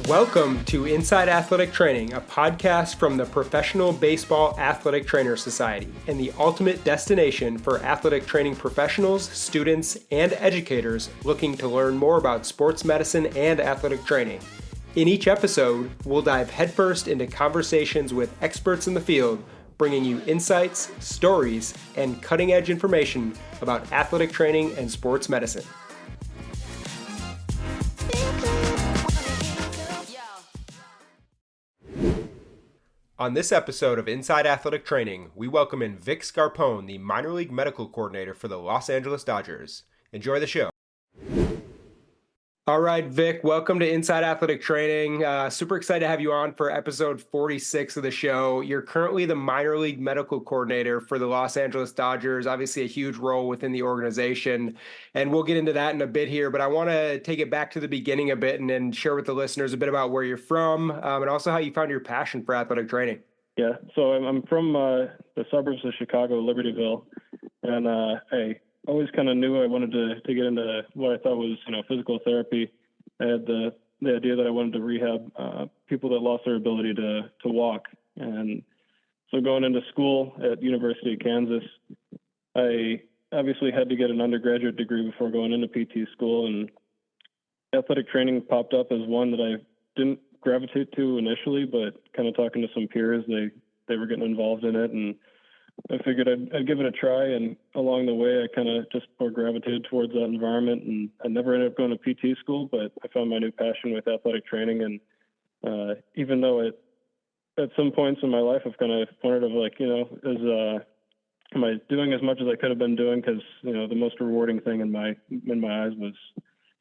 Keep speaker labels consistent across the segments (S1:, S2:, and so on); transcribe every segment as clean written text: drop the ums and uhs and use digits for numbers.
S1: Welcome to Inside Athletic Training, a podcast from the Professional Baseball Athletic Trainer Society and the ultimate destination for athletic training professionals, students, and educators looking to learn more about sports medicine and athletic training. In each episode, we'll dive headfirst into conversations with experts in the field, bringing you insights, stories, and cutting-edge information about athletic training and sports medicine. On this episode of Inside Athletic Training, we welcome in Vic Scarpone, the minor league medical coordinator for the Los Angeles Dodgers. Enjoy the show. All right, Vic, welcome to Inside Athletic Training. Super excited to have you on for episode 46 of the show. You're currently the minor league medical coordinator for the Los Angeles Dodgers, obviously a huge role within the organization. And we'll get into that in a bit here, but I want to take it back to the beginning a bit and share with the listeners a bit about where you're from and also how you found your passion for athletic training.
S2: Yeah, so I'm from the suburbs of Chicago, Libertyville, and I always kind of knew I wanted to get into what I thought was, physical therapy. I had the idea that I wanted to rehab people that lost their ability to walk. And so going into school at University of Kansas, I obviously had to get an undergraduate degree before going into PT school, and athletic training popped up as one that I didn't gravitate to initially, but kind of talking to some peers, they were getting involved in it, and I figured I'd give it a try, and along the way, I kind of just more gravitated towards that environment, and I never ended up going to PT school, but I found my new passion with athletic training, and even though at some points in my life, I've kind of wondered am I doing as much as I could have been doing? Because, the most rewarding thing in my eyes was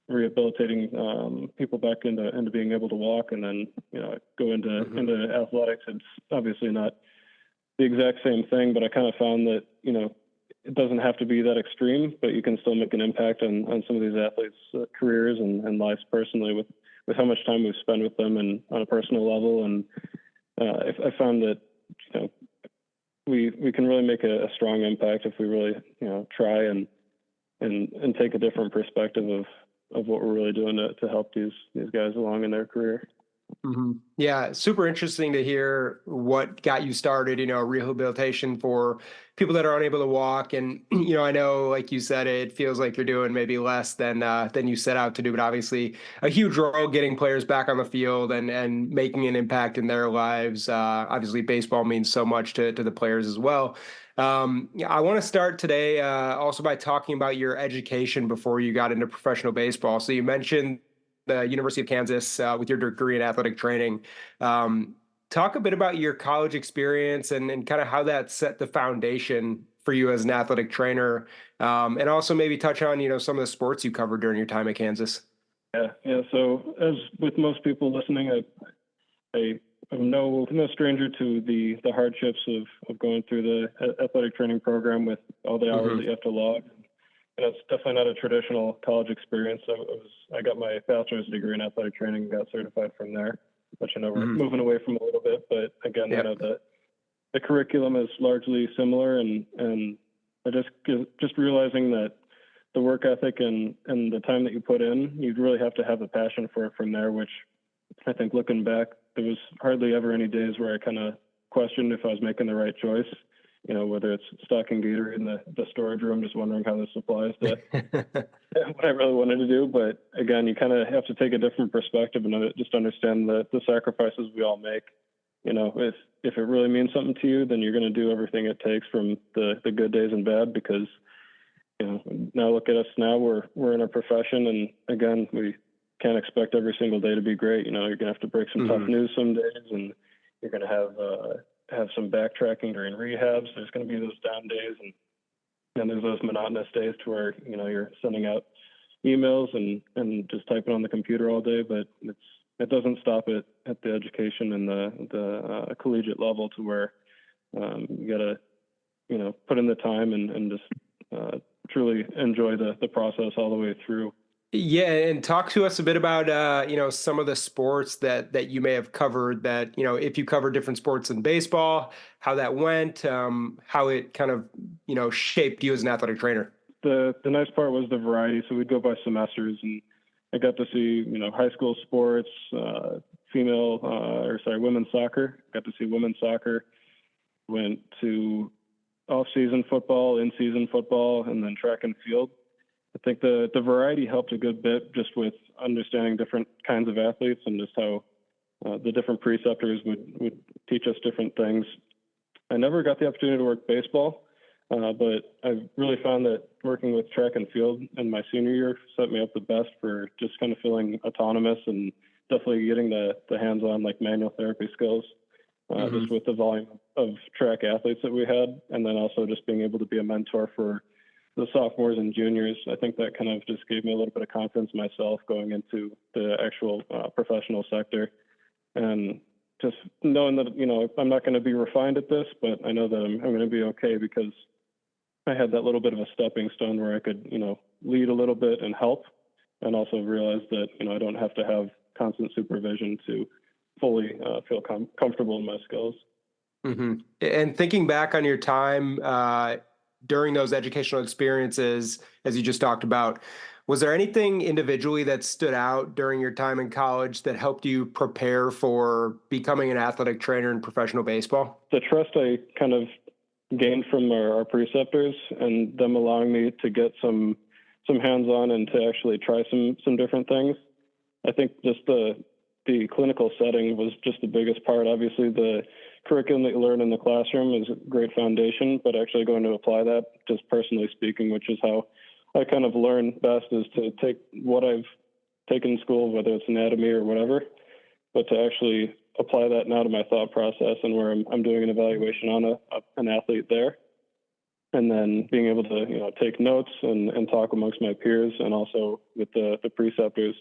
S2: rehabilitating people back into being able to walk, and then, go into athletics. It's obviously not the exact same thing, but I kind of found that, it doesn't have to be that extreme, but you can still make an impact on some of these athletes' careers and lives personally with how much time we've spent with them and on a personal level. And I found that, we can really make a strong impact if we really, try and take a different perspective of what we're really doing to help these guys along in their career.
S1: Mm-hmm. Yeah, super interesting to hear what got you started, rehabilitation for people that are unable to walk. And, I know, like you said, it feels like you're doing maybe less than you set out to do, but obviously a huge role getting players back on the field and making an impact in their lives. Obviously, baseball means so much to the players as well. I want to start today also by talking about your education before you got into professional baseball. So you mentioned the University of Kansas with your degree in athletic training. Talk a bit about your college experience and kind of how that set the foundation for you as an athletic trainer. And also maybe touch on, some of the sports you covered during your time at Kansas.
S2: Yeah. So as with most people listening, I'm no stranger to the hardships of going through the athletic training program with all the hours that you have to log. And it's definitely not a traditional college experience. I got my bachelor's degree in athletic training and got certified from there, which I know we're moving away from a little bit. But again, the curriculum is largely similar, and I just realizing that the work ethic and the time that you put in, you really have to have a passion for it from there, which I think looking back, there was hardly ever any days where I kind of questioned if I was making the right choice. Whether it's stocking Gator in the storage room, just wondering how this applies to what I really wanted to do. But again, you kind of have to take a different perspective and just understand the sacrifices we all make. If it really means something to you, then you're going to do everything it takes, from the good days and bad, because, now look at us now, we're in a profession, and again, we can't expect every single day to be great. You're going to have to break some tough news some days, and you're going to have some backtracking during rehabs. There's going to be those down days, and then there's those monotonous days to where, you're sending out emails and just typing on the computer all day, but it doesn't stop at the education and the collegiate level, to where you got to, put in the time and just truly enjoy the process all the way through.
S1: Yeah, and talk to us a bit about some of the sports that you may have covered, that if you cover different sports in baseball, how that went, how it kind of shaped you as an athletic trainer.
S2: The nice part was the variety. So we'd go by semesters, and I got to see high school sports, women's soccer. Got to see women's soccer. Went to off-season football, in-season football, and then track and field. I think the variety helped a good bit just with understanding different kinds of athletes and just how the different preceptors would teach us different things. I never got the opportunity to work baseball, but I really found that working with track and field in my senior year set me up the best for just kind of feeling autonomous and definitely getting the hands-on like manual therapy skills, just with the volume of track athletes that we had, and then also just being able to be a mentor for the sophomores and juniors. I think that kind of just gave me a little bit of confidence in myself going into the actual professional sector. And just knowing that, I'm not going to be refined at this, but I know that I'm going to be okay because I had that little bit of a stepping stone where I could, lead a little bit and help, and also realize that, I don't have to have constant supervision to fully feel comfortable in my skills.
S1: And thinking back on your time during those educational experiences, as you just talked about, was there anything individually that stood out during your time in college that helped you prepare for becoming an athletic trainer in professional baseball?
S2: The trust I kind of gained from our preceptors and them allowing me to get some hands-on and to actually try some different things. I think just the clinical setting was just the biggest part. Obviously, the curriculum that you learn in the classroom is a great foundation, but actually going to apply that, just personally speaking, which is how I kind of learn best, is to take what I've taken in school, whether it's anatomy or whatever, but to actually apply that now to my thought process and where I'm doing an evaluation on an athlete there. And then being able to, take notes and talk amongst my peers and also with the preceptors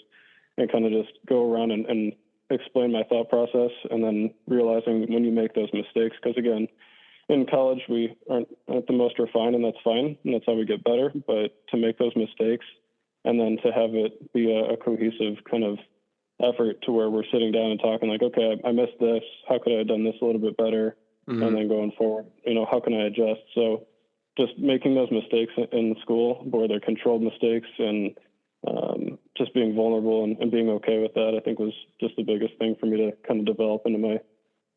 S2: and kind of just go around and explain my thought process, and then realizing when you make those mistakes, because again, in college, we aren't the most refined, and that's fine, and that's how we get better. But to make those mistakes and then to have it be a cohesive kind of effort to where we're sitting down and talking like, okay, I missed this. How could I have done this a little bit better? And then going forward, how can I adjust? So just making those mistakes in school where they're controlled mistakes and just being vulnerable and being okay with that, I think was just the biggest thing for me to kind of develop into my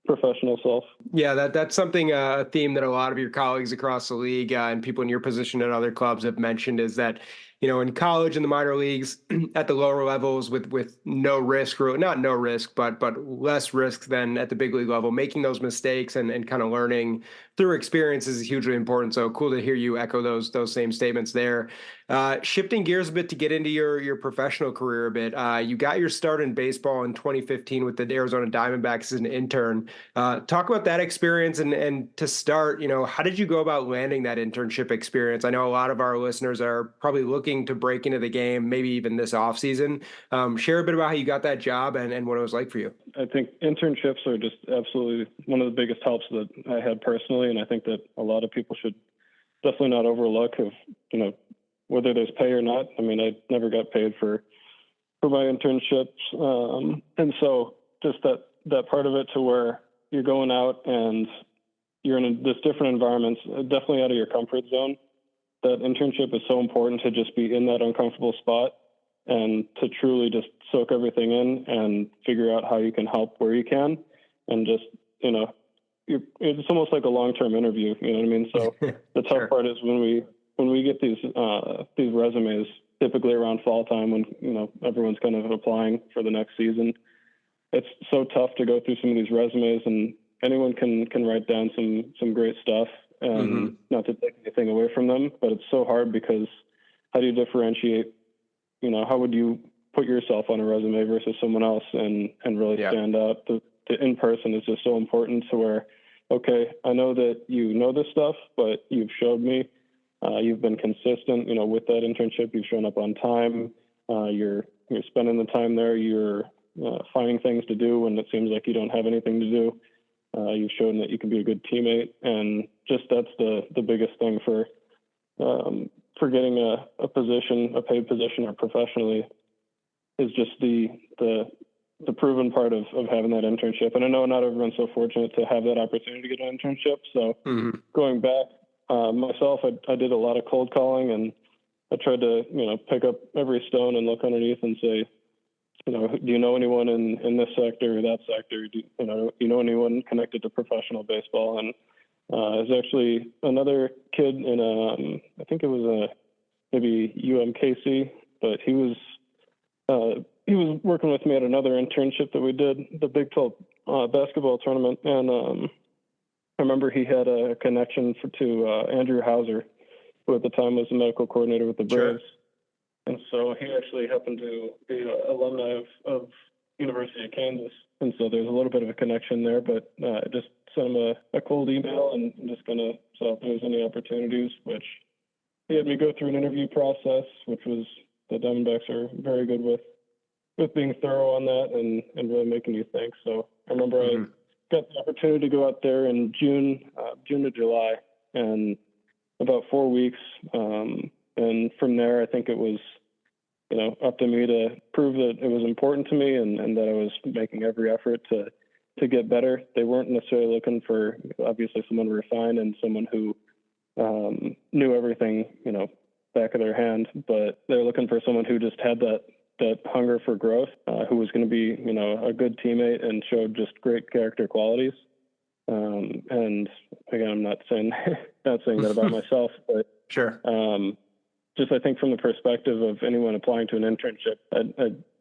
S2: professional self.
S1: Yeah, that's something, a theme that a lot of your colleagues across the league and people in your position at other clubs have mentioned, is that, in college and the minor leagues at the lower levels with no risk, or not no risk, but less risk than at the big league level, making those mistakes and kind of learning through experience is hugely important. So cool to hear you echo those same statements there. Shifting gears a bit to get into your professional career a bit, you got your start in baseball in 2015 with the Arizona Diamondbacks as an intern. Talk about that experience, and to start, how did you go about landing that internship experience? I know a lot of our listeners are probably looking to break into the game, maybe even this off season. Share a bit about how you got that job and what it was like for you.
S2: I think internships are just absolutely one of the biggest helps that I had personally, and I think that a lot of people should definitely not overlook of, whether there's pay or not. I mean, I never got paid for my internships. And so just that part of it, to where you're going out and you're in this different environments, definitely out of your comfort zone. That internship is so important, to just be in that uncomfortable spot and to truly just soak everything in and figure out how you can help where you can. And just, it's almost like a long-term interview, you know what I mean? So the tough part is when we get these resumes, typically around fall time, when, everyone's kind of applying for the next season, it's so tough to go through some of these resumes, and anyone can write down some great stuff, and not to take anything away from them, but it's so hard because how do you differentiate, how would you put yourself on a resume versus someone else and really stand out? The in-person is just so important, to where, okay, I know that you know this stuff, but you've showed me, you've been consistent, with that internship, you've shown up on time, you're spending the time there, you're finding things to do when it seems like you don't have anything to do. You've shown that you can be a good teammate, and just that's the biggest thing for getting a position, a paid position, or professionally, is just the proven part of having that internship. And I know not everyone's so fortunate to have that opportunity to get an internship. So going back, myself, I did a lot of cold calling, and I tried to pick up every stone and look underneath and say, do you know anyone in this sector or that sector? Do you know anyone connected to professional baseball? And there's actually another kid in I think it was maybe UMKC, but he was working with me at another internship that we did, the Big 12 basketball tournament, and I remember he had a connection to Andrew Hauser, who at the time was the medical coordinator with the Braves. Sure. And so he actually happened to be an alumni of University of Kansas. And so there's a little bit of a connection there, but I just sent him a cold email and I'm just going to saw if there was any opportunities, which he had me go through an interview process, which was the Diamondbacks are very good with being thorough on that and really making you think. So I remember I got the opportunity to go out there in June to July, and about 4 weeks. And from there, I think it was, up to me to prove that it was important to me and that I was making every effort to get better. They weren't necessarily looking for, obviously, someone refined and someone who knew everything, back of their hand, but they're looking for someone who just had that hunger for growth, who was going to be, a good teammate and showed just great character qualities. And again, I'm not saying that about myself, but
S1: sure.
S2: Just I think from the perspective of anyone applying to an internship,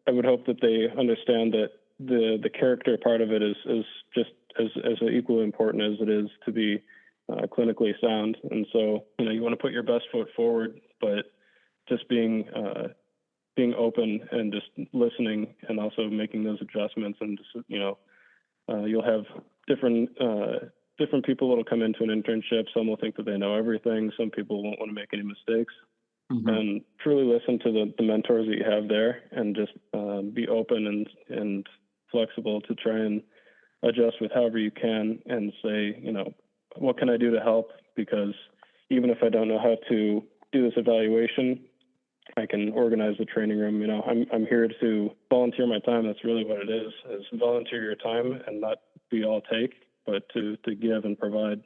S2: I would hope that they understand that the character part of it is just as equally important as it is to be clinically sound. And so, you want to put your best foot forward, but just being open and just listening and also making those adjustments. And just, you'll have different people that'll come into an internship. Some will think that they know everything. Some people won't want to make any mistakes. And truly listen to the mentors that you have there, and just be open and flexible to try and adjust with however you can, and say, what can I do to help? Because even if I don't know how to do this evaluation, I can organize the training room. I'm here to volunteer my time. That's really what it is volunteer your time and not be all take, but to give and provide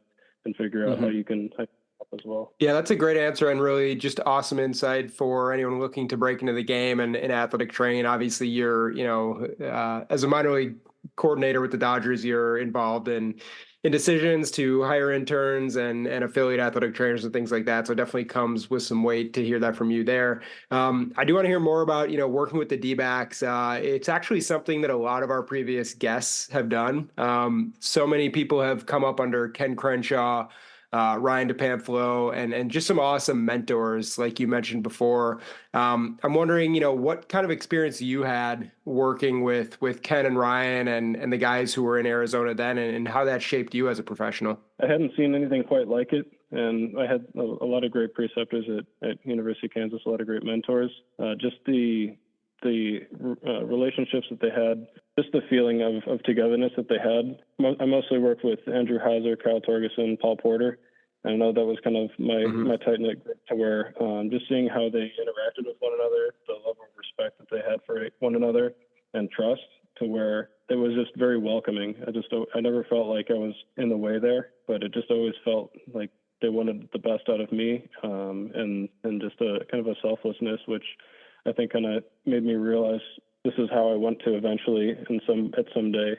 S2: and figure out how you can help as well.
S1: Yeah, that's a great answer and really just awesome insight for anyone looking to break into the game and in athletic training. Obviously, you're, as a minor league coordinator with the Dodgers, you're involved in decisions to hire interns and affiliate athletic trainers and things like that. So it definitely comes with some weight to hear that from you there. I do want to hear more about, working with the D-backs. It's actually something that a lot of our previous guests have done. So many people have come up under Ken Crenshaw, Ryan DePanflo, and just some awesome mentors, like you mentioned before. I'm wondering, what kind of experience you had working with Ken and Ryan and the guys who were in Arizona then, and how that shaped you as a professional.
S2: I hadn't seen anything quite like it, and I had a lot of great preceptors at University of Kansas, a lot of great mentors. Just the relationships that they had, just the feeling of togetherness that they had. I mostly worked with Andrew Hauser, Kyle Torgerson, Paul Porter. I know that was kind of my tight-knit group, to where just seeing how they interacted with one another, the level of respect that they had for one another, and trust, to where it was just very welcoming. I never felt like I was in the way there, but it just always felt like they wanted the best out of me, and just a kind of a selflessness, which I think kind of made me realize this is how I want to eventually, at some day,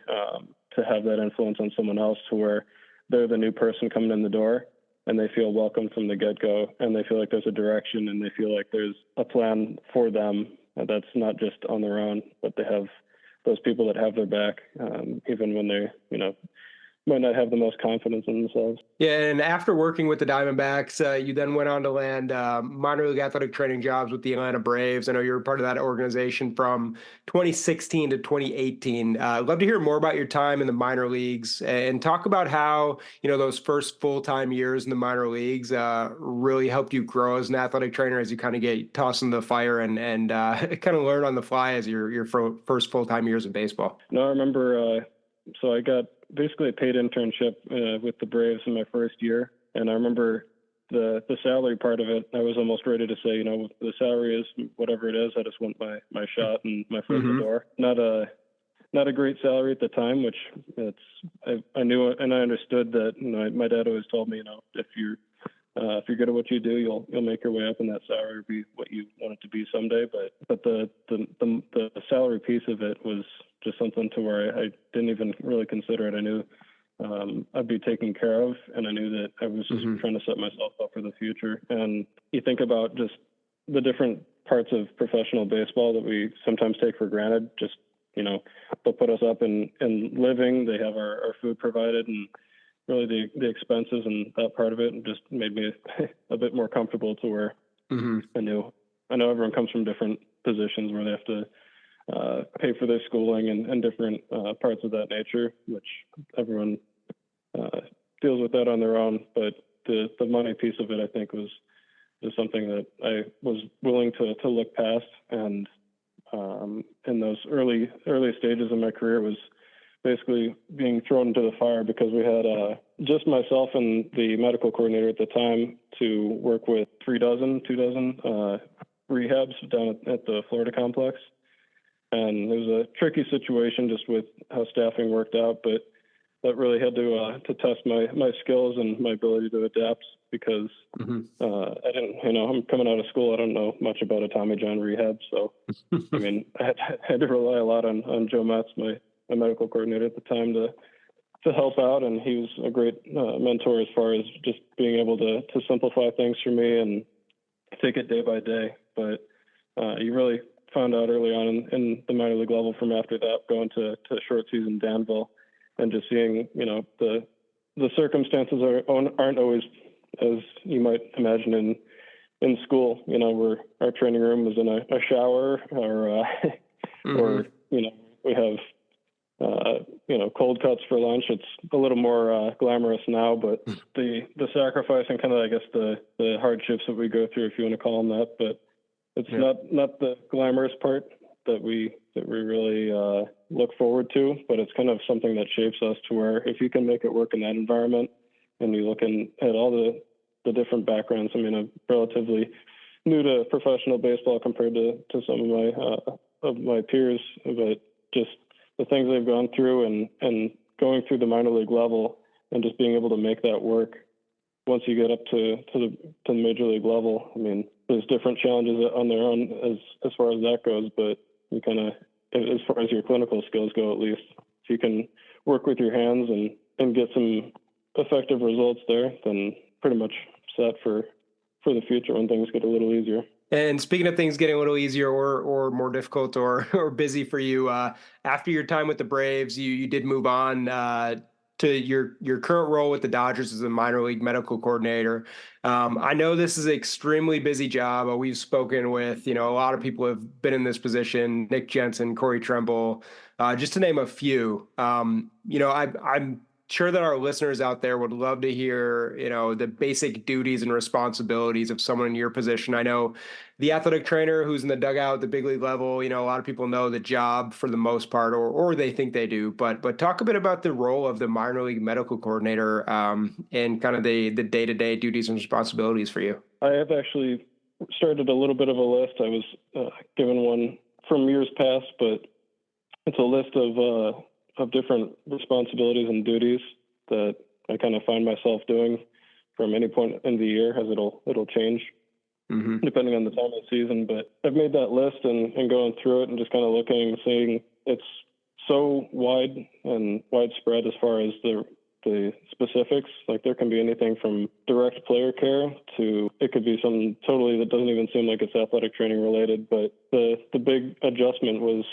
S2: to have that influence on someone else, to where they're the new person coming in the door and they feel welcome from the get-go, and they feel like there's a direction, and they feel like there's a plan for them that's not just on their own, but they have those people that have their back, even when they, might not have the most confidence in themselves.
S1: Yeah, and after working with the Diamondbacks, you then went on to land minor league athletic training jobs with the Atlanta Braves. I know you were part of that organization from 2016 to 2018. I'd love to hear more about your time in the minor leagues and talk about how, those first full-time years in the minor leagues really helped you grow as an athletic trainer, as you kind of get tossed in the fire and kind of learn on the fly as your first full-time years of baseball.
S2: No, I remember, so I got basically a paid internship with the Braves in my first year. And I remember the salary part of it, I was almost ready to say, the salary is whatever it is. I just want my shot and my foot in the door. Not a great salary at the time, which I knew and I understood that, my dad always told me, if you're if you're good at what you do, you'll make your way up, and that salary will be what you want it to be someday. But the salary piece of it was just something to where I didn't even really consider it. I knew I'd be taken care of, and I knew that I was just trying to set myself up for the future. And you think about just the different parts of professional baseball that we sometimes take for granted. Just, they'll put us up in living. They have our food provided, and really the expenses and that part of it, and just made me a bit more comfortable to where I know everyone comes from different positions where they have to pay for their schooling and different parts of that nature, which everyone deals with that on their own. But the money piece of it, I think, was something that I was willing to look past. And in those early stages of my career was basically being thrown into the fire because we had just myself and the medical coordinator at the time to work with 2 dozen rehabs down at the Florida complex. And it was a tricky situation just with how staffing worked out, but that really had to test my skills and my ability to adapt because I didn't, I'm coming out of school. I don't know much about a Tommy John rehab. So, I mean, I had to rely a lot on Joe Metz, my medical coordinator at the time, to help out. And he was a great mentor as far as just being able to simplify things for me and take it day by day. But you really found out early on in the minor league level from after that, going to short season Danville and just seeing, the circumstances aren't always as you might imagine in school, where our training room was in a shower or we have, cold cuts for lunch. It's a little more glamorous now, but the sacrifice and kind of, I guess, the hardships that we go through, if you want to call them that, but it's not the glamorous part that we really look forward to, but it's kind of something that shapes us to where if you can make it work in that environment and you look at all the different backgrounds. I mean, I'm relatively new to professional baseball compared to some of my peers, but just the things they've gone through and going through the minor league level and just being able to make that work once you get up to the major league level. I mean, there's different challenges on their own as far as that goes, but you kind of, as far as your clinical skills go, at least, if you can work with your hands and get some effective results there, then pretty much set for the future when things get a little easier.
S1: And speaking of things getting a little easier or more difficult or busy for you, after your time with the Braves, you did move on to your current role with the Dodgers as a minor league medical coordinator. I know this is an extremely busy job. We've spoken with, a lot of people who have been in this position, Nick Jensen, Corey Tremble, just to name a few. I'm sure that our listeners out there would love to hear, the basic duties and responsibilities of someone in your position. I know the athletic trainer who's in the dugout at the big league level, a lot of people know the job for the most part, or they think they do, but talk a bit about the role of the minor league medical coordinator and kind of the day-to-day duties and responsibilities for you.
S2: I have actually started a little bit of a list. I was given one from years past, but it's a list of different responsibilities and duties that I kind of find myself doing from any point in the year, as it'll change depending on the time of the season. But I've made that list and going through it and just kind of looking and seeing it's so wide and widespread as far as the specifics. Like there can be anything from direct player care to it could be something totally that doesn't even seem like it's athletic training related. But the big adjustment was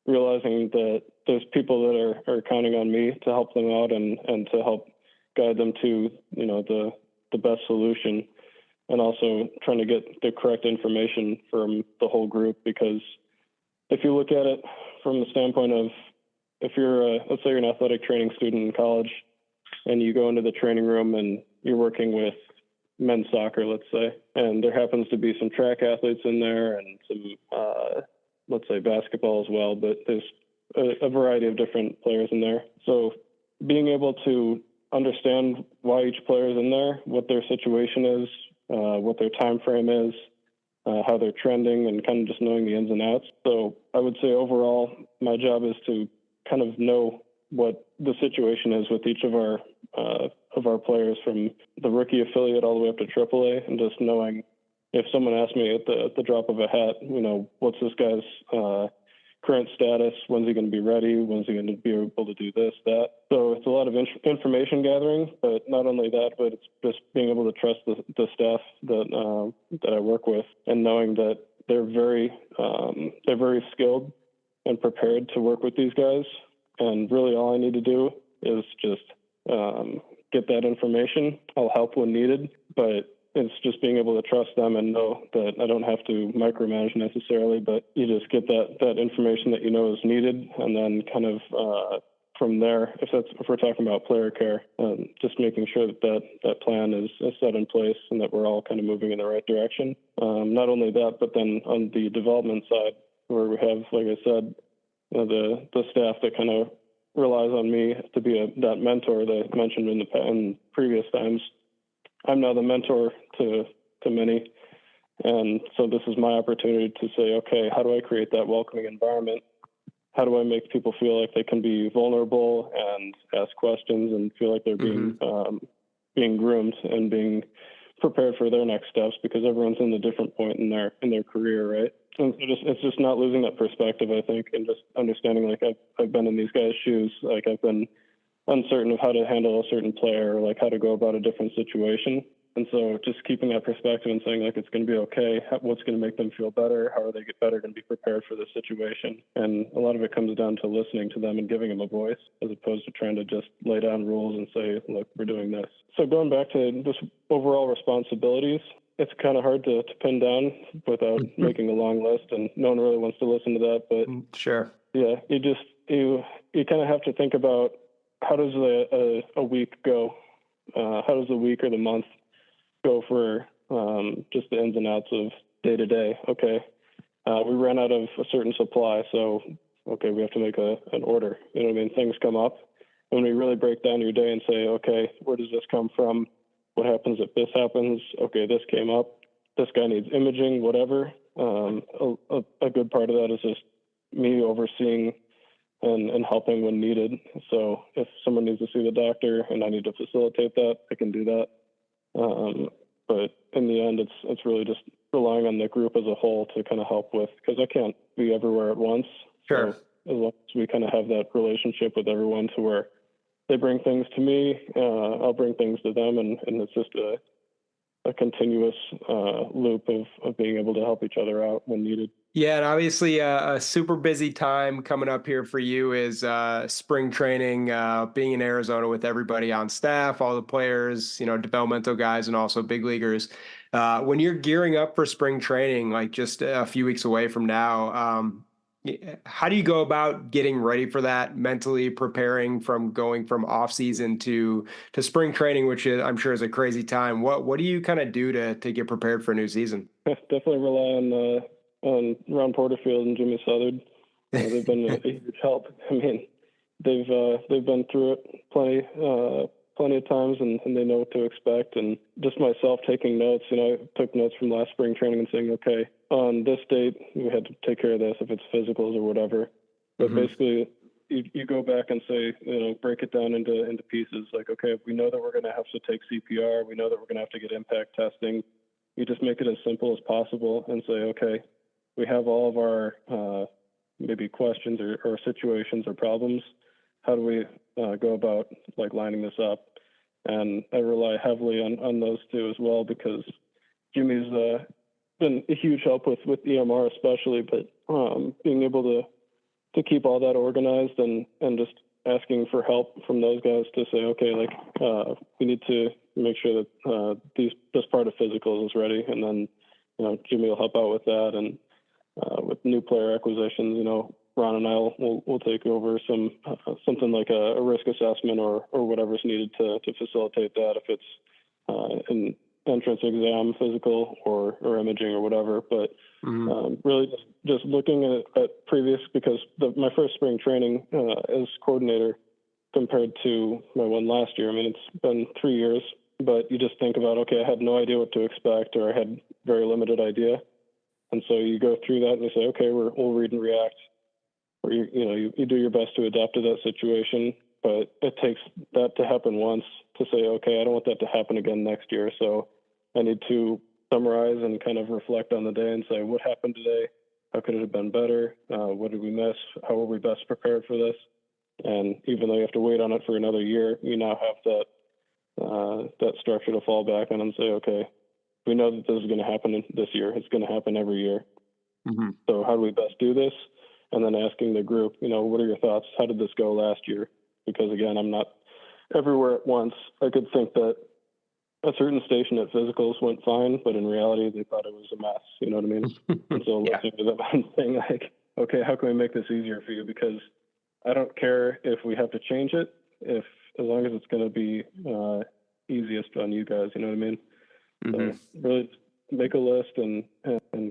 S2: realizing that there's people that are counting on me to help them out and to help guide them to, the best solution, and also trying to get the correct information from the whole group. Because if you look at it from the standpoint of if you're, let's say you're an athletic training student in college and you go into the training room and you're working with men's soccer, let's say, and there happens to be some track athletes in there and some, let's say basketball as well, but there's a variety of different players in there. So being able to understand why each player is in there, what their situation is, what their time frame is, how they're trending, and kind of just knowing the ins and outs. So I would say overall, my job is to kind of know what the situation is with each of our of our players from the rookie affiliate all the way up to AAA, and just knowing if someone asked me at the drop of a hat, what's this guy's current status? When's he going to be ready? When's he going to be able to do this, that? So it's a lot of information gathering, but not only that, but it's just being able to trust the staff that I work with, and knowing that they're very skilled and prepared to work with these guys. And really all I need to do is just get that information. I'll help when needed, but it's just being able to trust them and know that I don't have to micromanage necessarily, but you just get that information that is needed, and then kind of from there, if we're talking about player care, just making sure that plan is set in place and that we're all kind of moving in the right direction. Not only that, but then on the development side, where we have, like I said, the staff that kind of relies on me to be that mentor that I mentioned in previous times. I'm now the mentor to many. And so this is my opportunity to say, okay, how do I create that welcoming environment? How do I make people feel like they can be vulnerable and ask questions and feel like they're being groomed and being prepared for their next steps, because everyone's in a different point in their career, right? And so it's just not losing that perspective, I think, and just understanding, like, I've been in these guys' shoes. Like, I've been uncertain of how to handle a certain player, or like how to go about a different situation. And so just keeping that perspective and saying, like, it's going to be okay. What's going to make them feel better? How are they get better and be prepared for the situation? And a lot of it comes down to listening to them and giving them a voice, as opposed to trying to just lay down rules and say, look, we're doing this. So going back to just overall responsibilities, it's kind of hard to pin down without making a long list, and no one really wants to listen to that. But
S1: sure.
S2: Yeah, you kind of have to think about, how does a week go? How does the week or the month go for just the ins and outs of day to day? Okay, we ran out of a certain supply, so okay, we have to make an order. You know what I mean? Things come up. When we really break down your day and say, okay, where does this come from? What happens if this happens? Okay, this came up. This guy needs imaging, whatever. A good part of that is just me overseeing and helping when needed. So if someone needs to see the doctor and I need to facilitate that, I can do that. But in the end, it's really just relying on the group as a whole to kind of help with, because I can't be everywhere at once.
S1: Sure.
S2: So as long as we kind of have that relationship with everyone to where they bring things to me, I'll bring things to them, and it's just a continuous loop of being able to help each other out when needed.
S1: Yeah, and obviously a super busy time coming up here for you is spring training, being in Arizona with everybody on staff, all the players, developmental guys, and also big leaguers. When you're gearing up for spring training, like just a few weeks away from now, how do you go about getting ready for that, mentally preparing from going from off season to spring training, which I'm sure is a crazy time? What do you kind of do to get prepared for a new season?
S2: Definitely rely on Ron Porterfield and Jimmy Southard. They've been a huge help. I mean, they've been through it plenty of times, and they know what to expect. And just myself taking notes, I took notes from last spring training and saying, okay, on this date, we had to take care of this if it's physicals or whatever. But basically, you go back and say, break it down into pieces. Like, okay, we know that we're going to have to take CPR. We know that we're going to have to get impact testing. You just make it as simple as possible and say, okay, we have all of our maybe questions or situations or problems. How do we go about like lining this up? And I rely heavily on those two as well, because Jimmy's been a huge help with EMR especially, but being able to keep all that organized and just asking for help from those guys to say, okay, like we need to make sure that this part of physicals is ready, and then Jimmy will help out with that, and with new player acquisitions, Ron and I will take over something like a risk assessment or whatever's needed to facilitate that, if it's an entrance exam, physical or imaging or whatever. But really just looking at previous, because my first spring training as coordinator compared to my one last year, I mean, it's been 3 years, but you just think about, okay, I had no idea what to expect, or I had very limited idea. And so you go through that and you say, okay, we'll read and react, or you do your best to adapt to that situation. But it takes that to happen once, to say, okay, I don't want that to happen again next year. So I need to summarize and kind of reflect on the day and say, what happened today? How could it have been better? What did we miss? How were we best prepared for this? And even though you have to wait on it for another year, you now have that structure to fall back on and say, okay, we know that this is going to happen this year. It's going to happen every year.
S1: Mm-hmm.
S2: So how do we best do this? And then asking the group, what are your thoughts? How did this go last year? Because again, I'm not everywhere at once. I could think that a certain station at physicals went fine, but in reality, they thought it was a mess. You know what I mean? And so
S1: Yeah.
S2: listening to them and saying like, okay, how can we make this easier for you? Because I don't care if we have to change it, as long as it's going to be easiest on you guys. You know what I mean?
S1: Mm-hmm.
S2: So really make a list and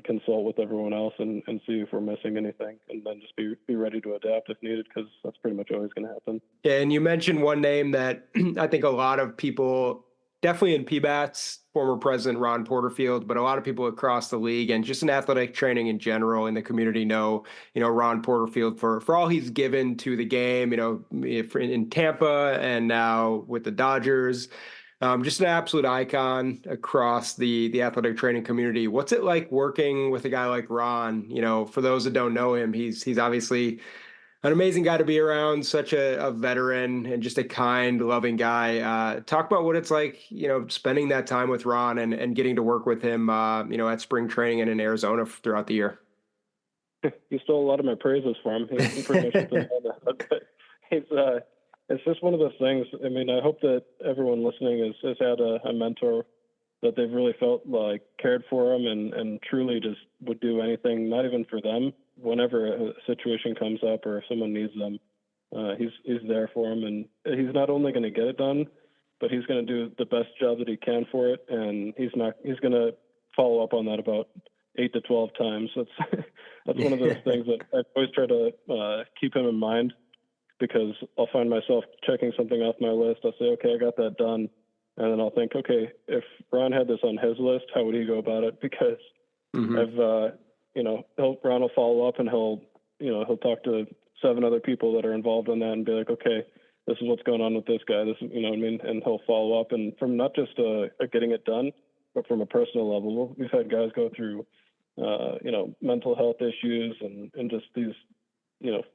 S2: consult with everyone else and see if we're missing anything, and then just be ready to adapt if needed, because that's pretty much always going to happen.
S1: Yeah, and you mentioned one name that I think a lot of people, definitely in PBATS, former president Ron Porterfield, but a lot of people across the league and just in athletic training in general in the community know, Ron Porterfield for all he's given to the game, in Tampa and now with the Dodgers. Just an absolute icon across the athletic training community. What's it like working with a guy like Ron? For those that don't know him, he's obviously an amazing guy to be around, such a veteran and just a kind, loving guy. Talk about what it's like, spending that time with Ron and getting to work with him, at spring training and in Arizona throughout the year.
S2: You stole a lot of my praises for him. He pretty much hit the nail on the head. But it's just one of those things. I mean, I hope that everyone listening has had a mentor that they've really felt like cared for them and truly just would do anything, not even for them, whenever a situation comes up or if someone needs them. He's there for them, and he's not only going to get it done, but he's going to do the best job that he can for it, and he's going to follow up on that about 8 to 12 times. That's one of those things that I always try to keep him in mind, because I'll find myself checking something off my list. I'll say, okay, I got that done. And then I'll think, okay, if Ron had this on his list, how would he go about it? Because Ron will follow up and he'll talk to 7 other people that are involved in that and be like, okay, this is what's going on with this guy. This is, you know what I mean? And he'll follow up, and from not just getting it done, but from a personal level. We've had guys go through, mental health issues and just these,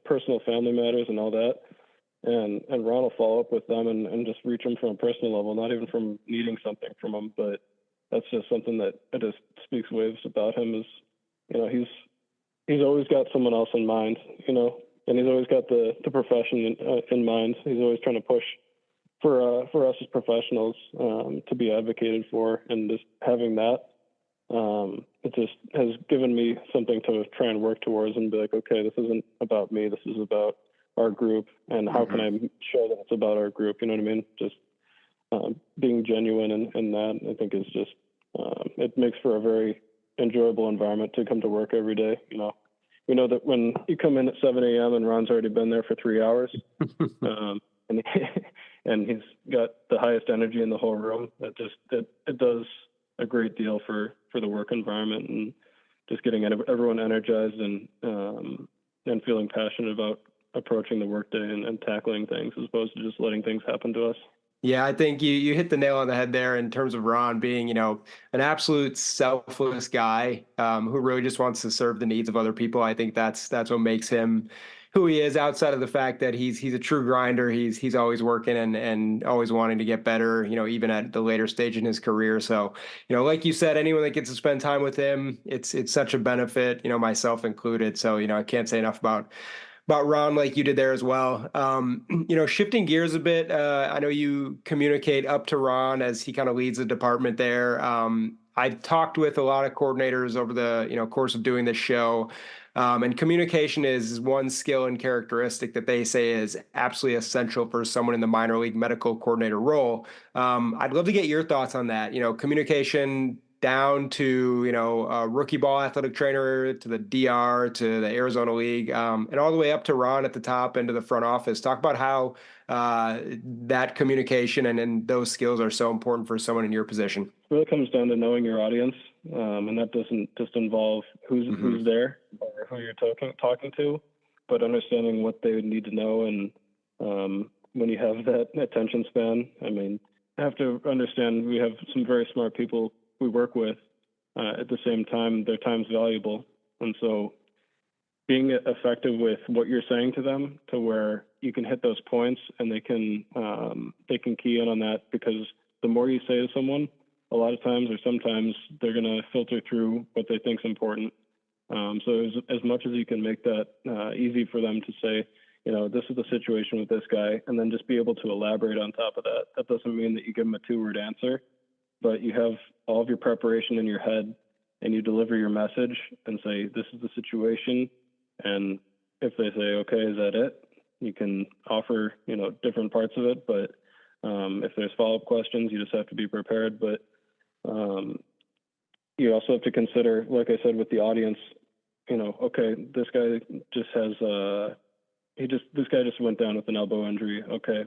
S2: personal family matters and all that. And Ron will follow up with them and just reach them from a personal level, not even from needing something from them, but that's just something that it just speaks waves about him. Is, he's always got someone else in mind, and he's always got the profession in mind. He's always trying to push for us as professionals to be advocated for, and just having that, it just has given me something to try and work towards and be like, okay, this isn't about me. This is about our group, and how can I show that it's about our group? You know what I mean? Just being genuine in that, I think is just, it makes for a very enjoyable environment to come to work every day. We know that when you come in at 7 a.m. and Ron's already been there for 3 hours, and he's got the highest energy in the whole room, it does a great deal for the work environment, and just getting everyone energized and feeling passionate about approaching the workday and tackling things as opposed to just letting things happen to us.
S1: Yeah, I think you hit the nail on the head there in terms of Ron being, an absolute selfless guy who really just wants to serve the needs of other people. I think that's what makes him who he is, outside of the fact that he's a true grinder. He's always working and always wanting to get better, even at the later stage in his career. So, like you said, anyone that gets to spend time with him, it's such a benefit, myself included. So, I can't say enough about Ron like you did there as well. Shifting gears a bit, I know you communicate up to Ron as he kind of leads the department there. I talked with a lot of coordinators over the course of doing this show, and communication is one skill and characteristic that they say is absolutely essential for someone in the minor league medical coordinator role. I'd love to get your thoughts on that. Communication down to, a rookie ball athletic trainer, to the DR, to the Arizona League, and all the way up to Ron at the top and to the front office. Talk about how that communication and those skills are so important for someone in your position.
S2: It really comes down to knowing your audience, and that doesn't just involve who's there or who you're talking to, but understanding what they would need to know. And when you have that attention span, I mean, have to understand we have some very smart people we work with. At the same time, their time's valuable, and so being effective with what you're saying to them, to where you can hit those points and they can key in on that, because the more you say to someone, a lot of times or sometimes they're going to filter through what they think is important. So as much as you can make that easy for them to say, this is the situation with this guy, and then just be able to elaborate on top of that. That doesn't mean that you give them a 2-word answer, but you have all of your preparation in your head and you deliver your message and say, this is the situation. And if they say, okay, is that it? You can offer, different parts of it, but if there's follow-up questions, you just have to be prepared. But you also have to consider, like I said, with the audience, okay, this guy just has, this guy just went down with an elbow injury. Okay.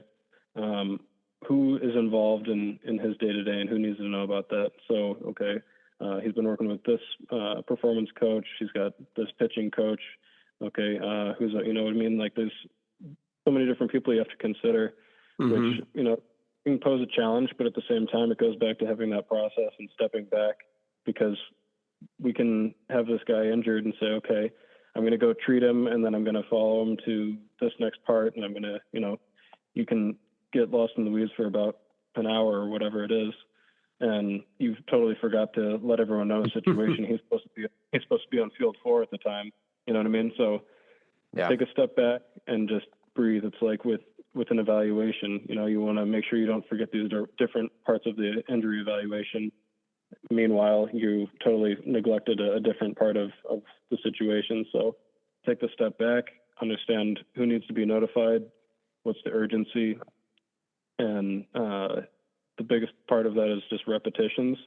S2: Who is involved in his day-to-day and who needs to know about that? So, okay, he's been working with this performance coach. He's got this pitching coach. Okay, who's, what I mean? Like, there's so many different people you have to consider, which, can pose a challenge, but at the same time, it goes back to having that process and stepping back, because we can have this guy injured and say, okay, I'm going to go treat him, and then I'm going to follow him to this next part, and I'm going to, you can get lost in the weeds for about an hour or whatever it is, and you've totally forgot to let everyone know the situation. He's supposed to be on field 4 at the time. You know what I mean? So take a step back and just breathe. It's like with an evaluation, you want to make sure you don't forget these different parts of the injury evaluation. Meanwhile, you totally neglected a different part of the situation. So take the step back, understand who needs to be notified, what's the urgency, and the biggest part of that is just repetitions.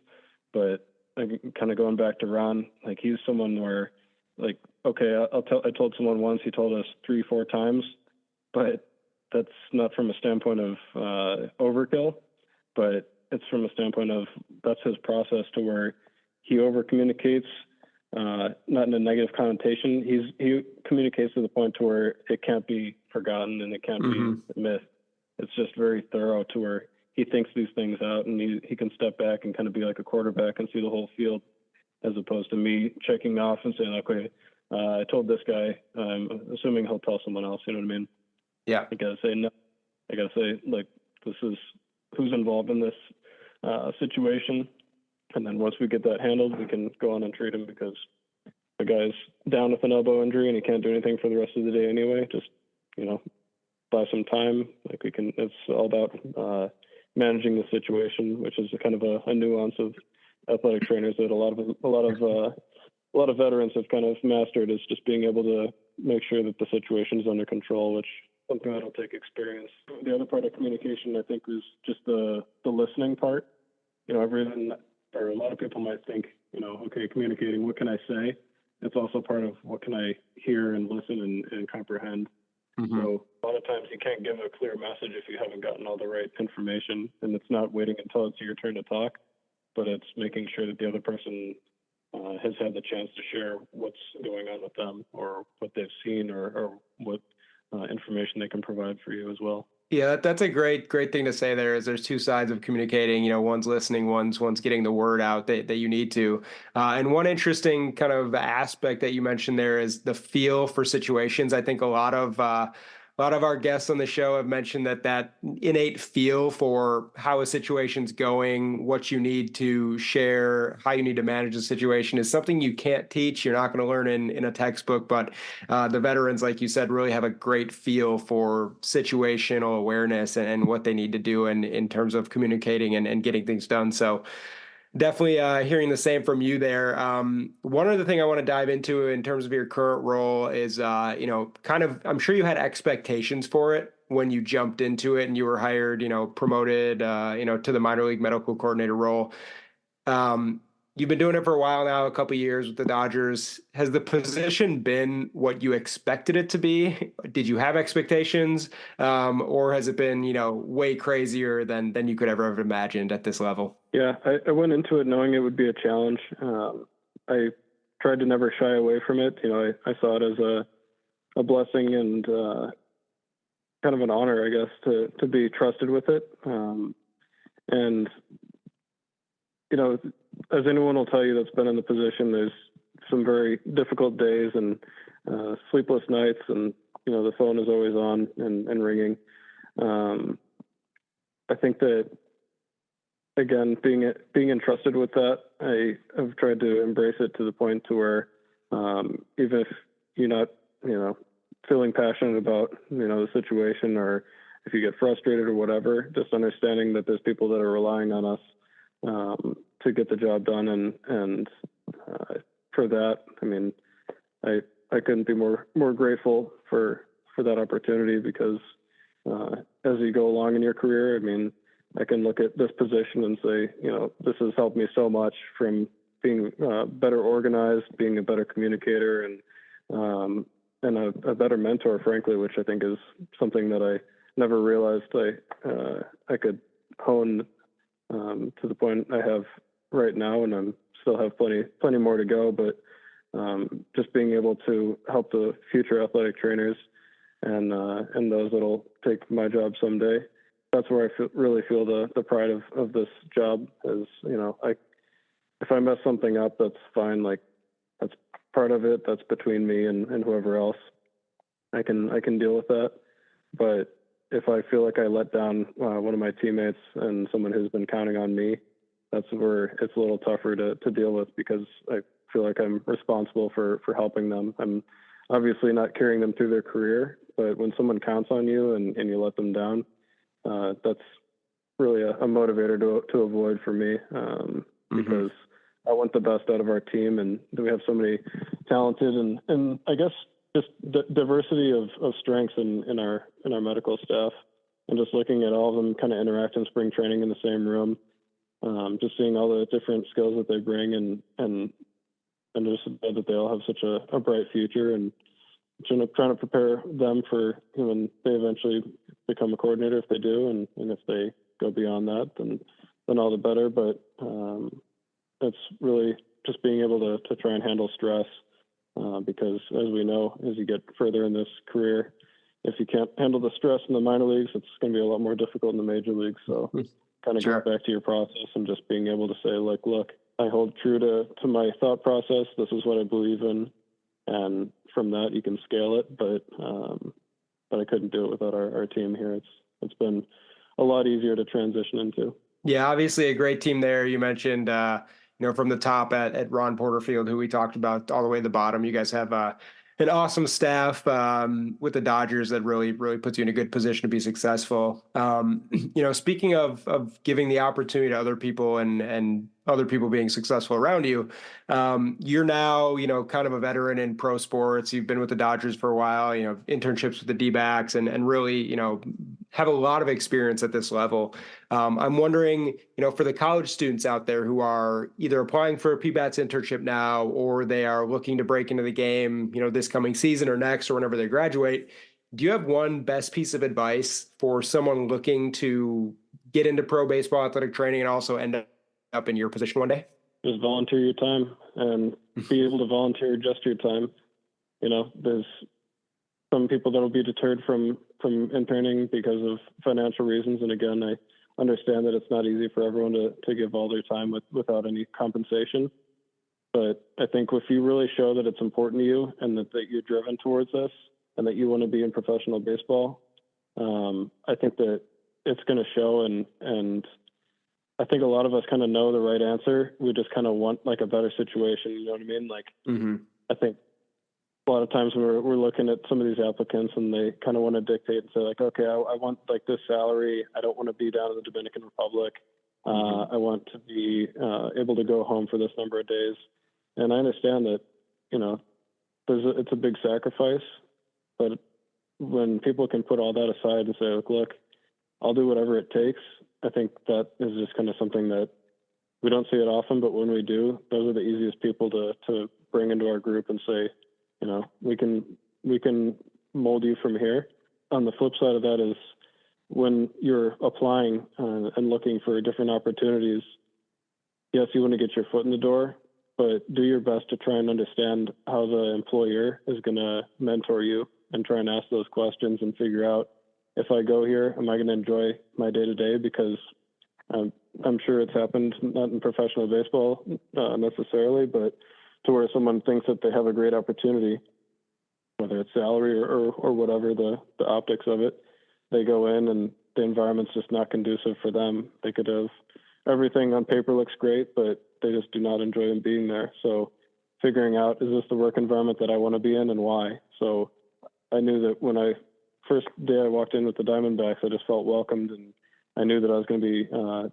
S2: But kind of going back to Ron, like, he's someone where, like, okay, I told someone once, he told us 3-4 times, but that's not from a standpoint of overkill, but it's from a standpoint of that's his process, to where he over communicates, not in a negative connotation. He communicates to the point to where it can't be forgotten and it can't be missed. It's just very thorough, to where he thinks these things out, and he can step back and kind of be like a quarterback and see the whole field, as opposed to me checking off and saying, okay, I told this guy, I'm assuming he'll tell someone else. You know what I mean?
S1: Yeah.
S2: I gotta say no. I gotta say, like, this is who's involved in this situation, and then once we get that handled, we can go on and treat him, because the guy's down with an elbow injury and he can't do anything for the rest of the day anyway. Just buy some time. Like, it's all about managing the situation, which is a kind of a nuance of athletic trainers that a lot of veterans have kind of mastered, is just being able to make sure that the situation is under control, which something that'll take experience. The other part of communication, I think, is just the listening part. Everything, or a lot of people might think, okay, communicating, what can I say? It's also part of what can I hear and listen and comprehend. So a lot of times you can't give a clear message if you haven't gotten all the right information, and it's not waiting until it's your turn to talk, but it's making sure that the other person has had the chance to share what's going on with them, or what they've seen, or what information they can provide for you as well.
S1: Yeah, that's a great thing to say there, is there's two sides of communicating. One's listening, one's getting the word out that you need to. And one interesting kind of aspect that you mentioned there is the feel for situations. I think a lot of our guests on the show have mentioned that innate feel for how a situation's going, what you need to share, how you need to manage the situation is something you can't teach. You're not going to learn in a textbook, but the veterans, like you said, really have a great feel for situational awareness and what they need to do in terms of communicating and getting things done. So definitely hearing the same from you there. One other thing I want to dive into in terms of your current role is, kind of, I'm sure you had expectations for it when you jumped into it and you were hired, promoted, to the minor league medical coordinator role. You've been doing it for a while now, a couple of years with the Dodgers. Has the position been what you expected it to be? Did you have expectations, or has it been, way crazier than you could ever have imagined at this level?
S2: Yeah, I went into it knowing it would be a challenge. I tried to never shy away from it. I saw it as a blessing and kind of an honor, I guess, to be trusted with it. And, as anyone will tell you that's been in the position, there's some very difficult days and sleepless nights, and, the phone is always on and ringing. I think that, again, being entrusted with that, I have tried to embrace it to the point to where even if you're not, feeling passionate about, the situation, or if you get frustrated or whatever, just understanding that there's people that are relying on us to get the job done. And for that, I mean, I couldn't be more grateful for that opportunity, because as you go along in your career, I mean, I can look at this position and say, this has helped me so much, from being better organized, being a better communicator, and a better mentor, frankly, which I think is something that I never realized I could hone to the point I have right now, and I'm still have plenty more to go. But just being able to help the future athletic trainers and those that'll take my job someday, that's where I really feel the pride of this job. Is, if I mess something up, that's fine. Like, that's part of it. That's between me and whoever else. I can deal with that. But if I feel like I let down one of my teammates and someone who's been counting on me, that's where it's a little tougher to deal with, because I feel like I'm responsible for helping them. I'm obviously not carrying them through their career, but when someone counts on you and you let them down, that's really a motivator to avoid for me, because I want the best out of our team, and we have so many talented and I guess just diversity of strengths in our medical staff, and just looking at all of them kind of interact in spring training in the same room, just seeing all the different skills that they bring, and just that they all have such a bright future, and trying to prepare them for when they eventually become a coordinator, if they do, and if they go beyond that, then all the better. But it's really just being able to try and handle stress, because as we know, as you get further in this career, if you can't handle the stress in the minor leagues, it's going to be a lot more difficult in the major leagues. So kind of
S1: Sure.
S2: go back to your process and just being able to say, like, look, I hold true to my thought process. This is what I believe in. And from that, you can scale it. But I couldn't do it without our team here. It's been a lot easier to transition into.
S1: Yeah, obviously a great team there. You mentioned, from the top at Ron Porterfield, who we talked about, all the way to the bottom. You guys have an awesome staff with the Dodgers that really puts you in a good position to be successful. Speaking of giving the opportunity to other people and other people being successful around you, you're now, kind of a veteran in pro sports. You've been with the Dodgers for a while, internships with the D-backs, and really, have a lot of experience at this level. I'm wondering, for the college students out there who are either applying for a PBATS internship now, or they are looking to break into the game, this coming season or next, or whenever they graduate, do you have one best piece of advice for someone looking to get into pro baseball athletic training and also end up in your position one day?
S2: Just volunteer your time and be able to volunteer just your time. There's some people that will be deterred from interning because of financial reasons. And again, I understand that it's not easy for everyone to give all their time without any compensation. But I think if you really show that it's important to you, and that you're driven towards this, and that you want to be in professional baseball, I think that it's going to show. And I think a lot of us kind of know the right answer. We just kind of want like a better situation. You know what I mean? Like, I think a lot of times we're looking at some of these applicants, and they kind of want to dictate and say, like, okay, I want like this salary. I don't want to be down in the Dominican Republic. I want to be able to go home for this number of days. And I understand that, it's a big sacrifice, but when people can put all that aside and say, like, look, I'll do whatever it takes, I think that is just kind of something that we don't see it often, but when we do, those are the easiest people to bring into our group and say, we can mold you from here. On the flip side of that is, when you're applying and looking for different opportunities, yes, you want to get your foot in the door, but do your best to try and understand how the employer is going to mentor you, and try and ask those questions and figure out, if I go here, am I going to enjoy my day-to-day? Because Um, I'm sure it's happened, not in professional baseball necessarily, but to where someone thinks that they have a great opportunity, whether it's salary or whatever the optics of it, they go in and the environment's just not conducive for them. They could have everything on paper looks great, but they just do not enjoy them being there. So figuring out, is this the work environment that I want to be in and why? So I knew that when first day I walked in with the Diamondbacks, I just felt welcomed, and I knew that I was going to be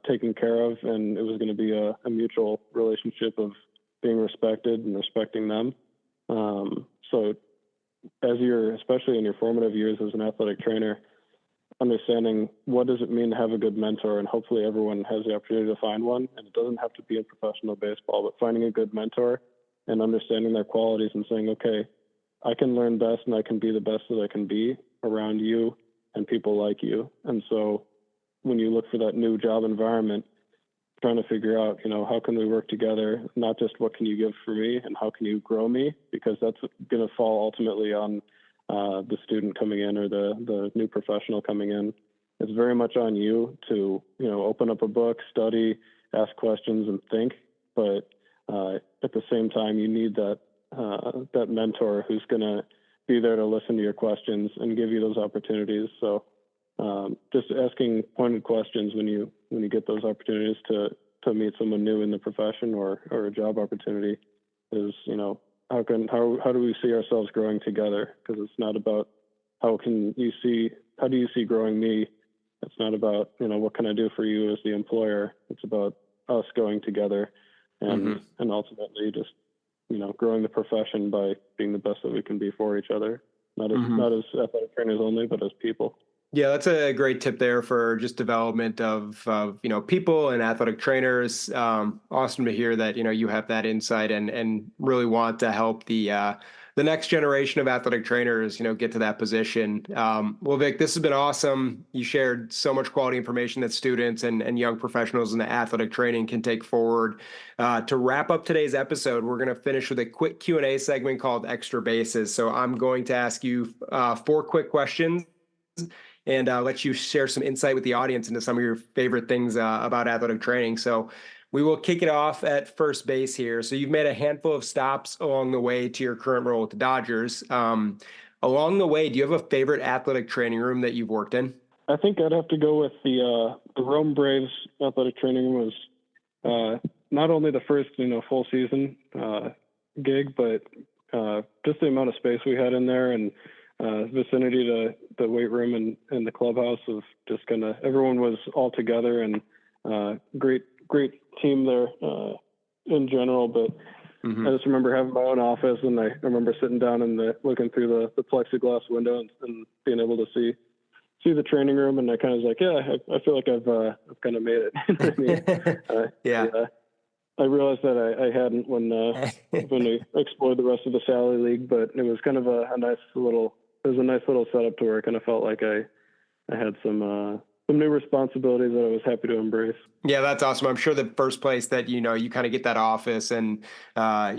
S2: taken care of, and it was going to be a mutual relationship of being respected and respecting them. So as especially in your formative years as an athletic trainer, understanding what does it mean to have a good mentor, and hopefully everyone has the opportunity to find one, and it doesn't have to be in professional baseball, but finding a good mentor and understanding their qualities and saying, okay, I can learn best and I can be the best that I can be around you and people like you. And so when you look for that new job environment, trying to figure out, how can we work together? Not just what can you give for me and how can you grow me? Because that's going to fall ultimately on the student coming in or the new professional coming in. It's very much on you to, open up a book, study, ask questions, and think. But at the same time, you need that mentor who's going to be there to listen to your questions and give you those opportunities. So just asking pointed questions when you get those opportunities to meet someone new in the profession or a job opportunity is, how do we see ourselves growing together? Because it's not about how do you see growing me? It's not about, what can I do for you as the employer? It's about us going together and ultimately just, growing the profession by being the best that we can be for each other, not as athletic trainers only, but as people.
S1: Yeah, that's a great tip there for just development of people and athletic trainers. Awesome to hear that you have that insight and really want to help the next generation of athletic trainers get to that position. Well, Vic, this has been awesome. You shared so much quality information that students and young professionals in the athletic training can take forward. To wrap up today's episode, we're going to finish with a quick Q&A segment called Extra Bases. So I'm going to ask you 4 quick questions and let you share some insight with the audience into some of your favorite things about athletic training. So we will kick it off at first base here. So you've made a handful of stops along the way to your current role with the Dodgers. Along the way, do you have a favorite athletic training room that you've worked in?
S2: I think I'd have to go with the Rome Braves athletic training room. Was not only the first full season gig, but just the amount of space we had in there and vicinity to the weight room and the clubhouse of just everyone was all together and great team there in general. But I just remember having my own office, and I remember sitting down and looking through the plexiglass window and being able to see the training room. And I kind of was like, I feel like I've kind of made it.
S1: Yeah.
S2: I realized that I hadn't when we explored the rest of the Sally League, but it was kind of a nice little setup to where I kind of felt like I had some new responsibilities that I was happy to embrace.
S1: Yeah, that's awesome. I'm sure the first place that you kind of get that office and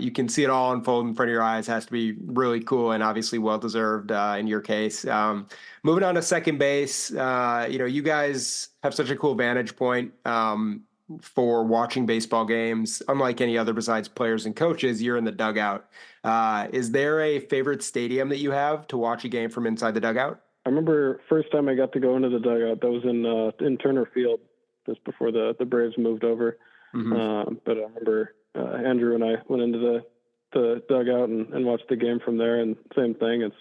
S1: you can see it all unfold in front of your eyes has to be really cool and obviously well deserved in your case. Moving on to second base, you guys have such a cool vantage point for watching baseball games. Unlike any other besides players and coaches, you're in the dugout. Is there a favorite stadium that you have to watch a game from inside the dugout?
S2: I remember first time I got to go into the dugout, that was in Turner Field, just before the Braves moved over. But I remember Andrew and I went into the dugout and watched the game from there. And same thing, it's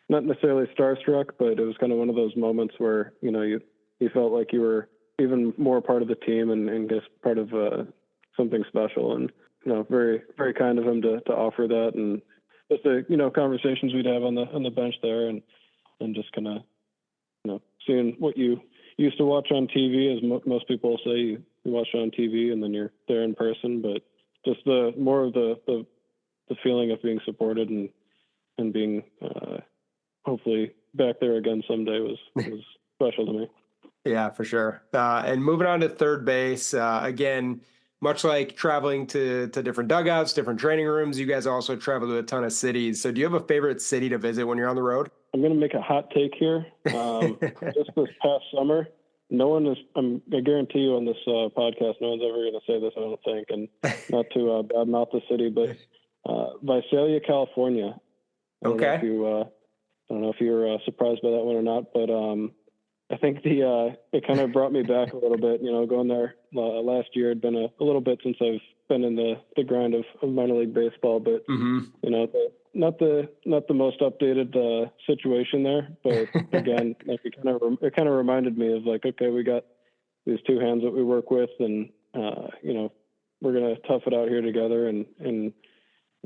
S2: not necessarily starstruck, but it was kind of one of those moments where you felt like you were even more part of the team and just part of something special. And very very kind of him to offer that, and just the conversations we'd have on the bench there, and just kind of seeing what you used to watch on TV, as most people say you watch it on TV and then you're there in person, but just the more of the feeling of being supported and being hopefully back there again someday was special to me.
S1: Yeah, for sure. And moving on to third base, again, much like traveling to different dugouts, different training rooms, you guys also travel to a ton of cities. So do you have a favorite city to visit when you're on the road?
S2: I'm going to make a hot take here. Just this past summer, no one is, I guarantee you on this podcast, no one's ever going to say this, I don't think, and not to badmouth the city, but Visalia, California.
S1: Okay.
S2: I don't know if you were surprised by that one or not, but I think it kind of brought me back a little bit. Going there last year had been a little bit since I've been in the grind of minor league baseball, but not the most updated situation there. But again, like it kind of reminded me of like, okay, we got these two hands that we work with, and we're gonna tough it out here together, and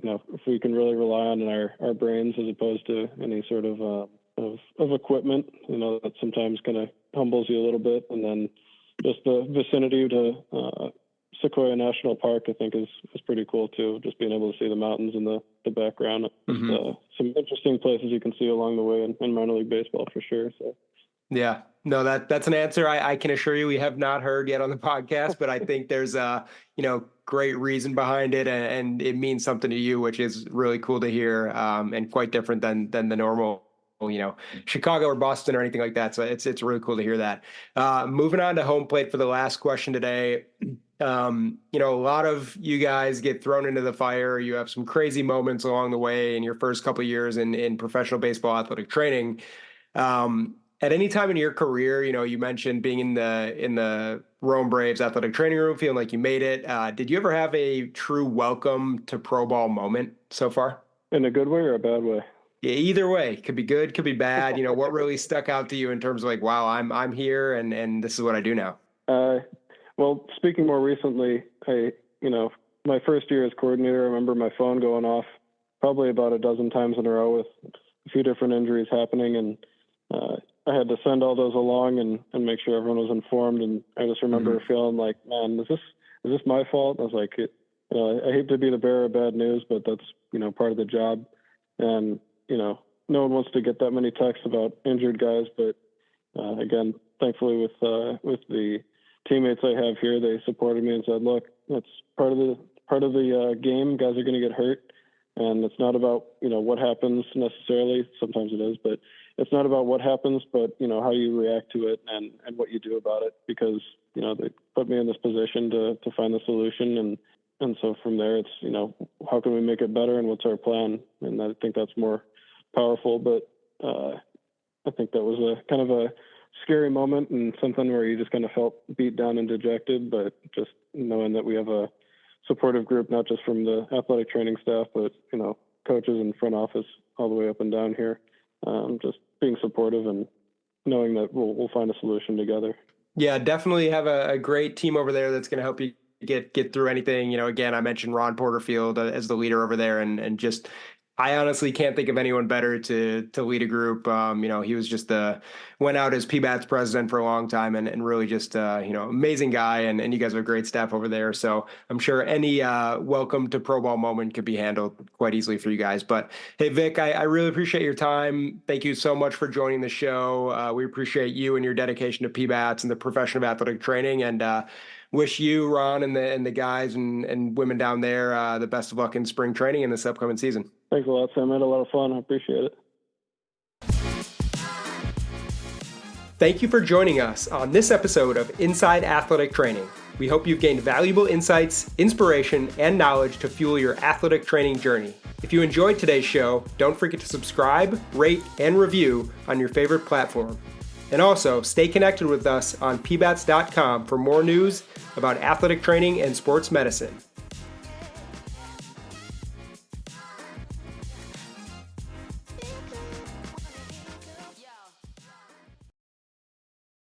S2: if we can really rely on our brains as opposed to any sort of equipment, that sometimes kind of humbles you a little bit. And then just the vicinity to Sequoia National Park, I think is pretty cool too. Just being able to see the mountains in the background. Some interesting places you can see along the way in minor league baseball for sure. So.
S1: Yeah, no, that's an answer I can assure you we have not heard yet on the podcast, but I think there's a, great reason behind it, and it means something to you, which is really cool to hear, and quite different than the normal, Chicago or Boston or anything like that. So it's really cool to hear that. Moving on to home plate for the last question today. A lot of you guys get thrown into the fire. You have some crazy moments along the way in your first couple of years in professional baseball athletic training. At any time in your career, you mentioned being in the Rome Braves athletic training room, feeling like you made it. Did you ever have a true welcome to pro ball moment so far?
S2: In a good way or a bad way?
S1: Yeah, either way. Could be good, could be bad. What really stuck out to you in terms of like, wow, I'm here and this is what I do now?
S2: Well, speaking more recently, my first year as coordinator, I remember my phone going off probably about a dozen times in a row with a few different injuries happening, and I had to send all those along and make sure everyone was informed. And I just remember feeling like, man, is this my fault? I was like, I hate to be the bearer of bad news, but that's, part of the job. And, no one wants to get that many texts about injured guys, but again, thankfully with the teammates I have here, they supported me and said, look, that's part of the game. Guys are going to get hurt. And it's not about, what happens necessarily. Sometimes it is, but it's not about what happens, but, how you react to it and what you do about it, because, they put me in this position to find the solution. And so from there, it's, how can we make it better and what's our plan? And I think that's more powerful. But I think that was a kind of a scary moment and something where you just kind of felt beat down and dejected, but just knowing that we have a supportive group, not just from the athletic training staff, but, coaches and front office all the way up and down here, just being supportive and knowing that we'll find a solution together.
S1: Yeah, definitely have a great team over there that's going to help you get through anything. Again, I mentioned Ron Porterfield as the leader over there, and just I honestly can't think of anyone better to lead a group. He was just went out as PBAT's president for a long time and really just, amazing guy. And you guys have a great staff over there. So I'm sure any welcome to pro ball moment could be handled quite easily for you guys. But hey, Vic, I really appreciate your time. Thank you so much for joining the show. We appreciate you and your dedication to PBATs and the profession of athletic training, and wish you, Ron, and the guys and women down there the best of luck in spring training in this upcoming season.
S2: Thanks a lot, Sam. I had a lot of fun. I appreciate it.
S1: Thank you for joining us on this episode of Inside Athletic Training. We hope you've gained valuable insights, inspiration, and knowledge to fuel your athletic training journey. If you enjoyed today's show, don't forget to subscribe, rate, and review on your favorite platform. And also, stay connected with us on pbats.com for more news about athletic training and sports medicine.